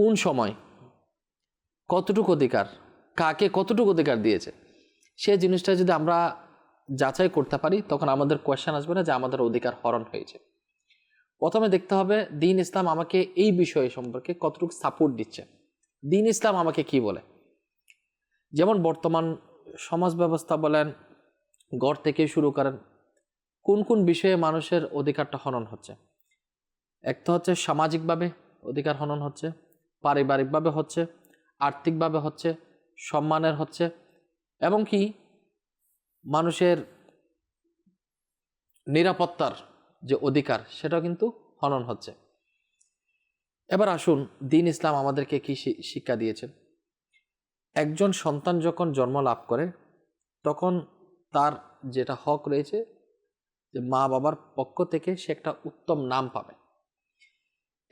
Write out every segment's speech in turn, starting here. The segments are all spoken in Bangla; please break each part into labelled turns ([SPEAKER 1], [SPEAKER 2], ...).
[SPEAKER 1] কোন সময় কতটুকু অধিকার, কাকে কতটুকু অধিকার দিয়েছে, সেই জিনিসটা যদি আমরা যাচাই করতে পারি তখন আমাদের কোয়েশ্চেন আসবে না যে আমাদের অধিকার হরণ হয়েছে। প্রথমে দেখতে হবে দ্বীন ইসলাম আমাকে এই বিষয় সম্পর্কে কতটুকু সাপোর্ট দিচ্ছে, দ্বীন ইসলাম আমাকে কি বলে। যেমন বর্তমান সমাজ ব্যবস্থা বলেন, ঘর থেকে শুরু করেন, কোন কোন বিষয়ে মানুষের অধিকারটা হনন হচ্ছে। একটা হচ্ছে সামাজিকভাবে অধিকার হনন হচ্ছে, পারিবারিকভাবে হচ্ছে, আর্থিকভাবে হচ্ছে, সম্মানের হচ্ছে, এবং কি মানুষের নিরাপত্তার যে অধিকার সেটাও কিন্তু হনন হচ্ছে। এবার আসুন দ্বীন ইসলাম আমাদেরকে কি শিক্ষা দিয়েছেন। একজন সন্তান যখন জন্ম লাভ করে তখন তার যেটা হক রয়েছে যে মা বাবার পক্ষ থেকে সে একটা উত্তম নাম পাবে।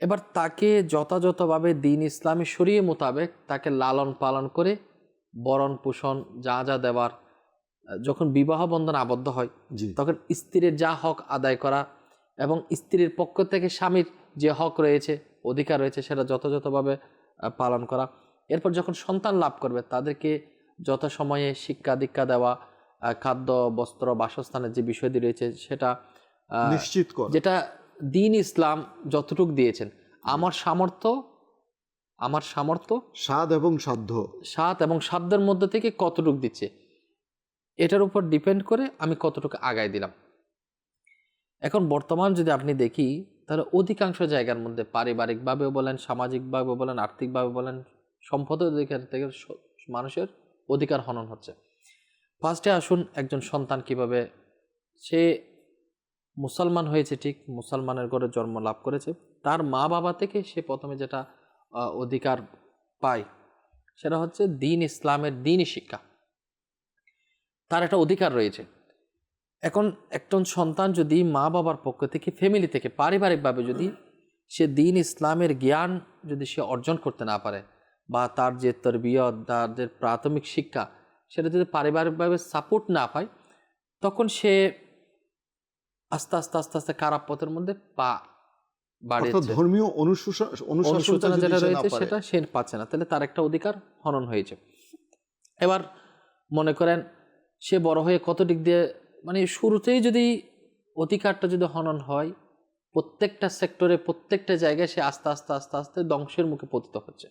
[SPEAKER 1] এবার তাকে যথাযথভাবে দ্বীন ইসলামী শরীয়ত মোতাবেক তাকে লালন পালন করে বরণ পোষণ যা যা দেওয়ার, যখন বিবাহ বন্ধন আবদ্ধ হয় তখন স্ত্রীর যা হক আদায় করা এবং স্ত্রীর পক্ষ থেকে স্বামীর যে হক রয়েছে, অধিকার রয়েছে সেটা যথাযথভাবে পালন করা। এরপর যখন সন্তান লাভ করবে তাদেরকে যথাসময়ে শিক্ষা দীক্ষা দেওয়া, খাদ্য বস্ত্র বাসস্থানের যে বিষয়টি রয়েছে সেটা
[SPEAKER 2] নিশ্চিত করা,
[SPEAKER 1] যেটা দ্বীন ইসলাম যতটুকু দিয়েছেন। আমার সামর্থ্য
[SPEAKER 2] স্বাদ এবং
[SPEAKER 1] সাধ্যের মধ্যে থেকে কতটুকু দিচ্ছে এটার উপর ডিপেন্ড করে আমি কতটুকু আগায় দিলাম। এখন বর্তমান যদি আপনি দেখি তাহলে অধিকাংশ জায়গার মধ্যে পারিবারিকভাবে বলেন, সামাজিকভাবে বলেন, আর্থিকভাবে বলেন, সম্পদের অধিকার থেকে মানুষের অধিকার হনন হচ্ছে। ফার্স্টে আসুন একজন সন্তান কিভাবে, সে মুসলমান হয়েছে ঠিক, মুসলমানের ঘরে জন্ম লাভ করেছে, তার মা বাবা থেকে সে প্রথমে যেটা অধিকার পায় সেটা হচ্ছে দ্বীন ইসলামের দ্বীনি শিক্ষা, তার একটা অধিকার রয়েছে। এখন একজন সন্তান যদি মা বাবার পক্ষ থেকে, ফ্যামিলি থেকে, পারিবারিকভাবে যদি সে দ্বীন ইসলামের জ্ঞান যদি সে অর্জন করতে না পারে, বা তার যে তরবিয়ত, তার যে প্রাথমিক শিক্ষা সেটা যদি পারিবারিকভাবে সাপোর্ট না পায়, তখন সে আস্তে আস্তে আস্তে আস্তে খারাপ পথের মধ্যে পা বাড়িয়েছে।
[SPEAKER 2] ধর্মীয়
[SPEAKER 1] অনুশোচনা যেটা রয়েছে সেটা সে পাচ্ছে না, তাহলে তার একটা অধিকার হনন হয়েছে। এবার মনে করেন সে বড় হয়ে কত দিক দিয়ে, মানে শুরুতেই যদি অধিকারটা যদি হনন হয়, প্রত্যেকটা সেক্টরে প্রত্যেকটা জায়গায় সে আস্তে আস্তে আস্তে আস্তে ধ্বংসের মুখে পতিত হচ্ছে।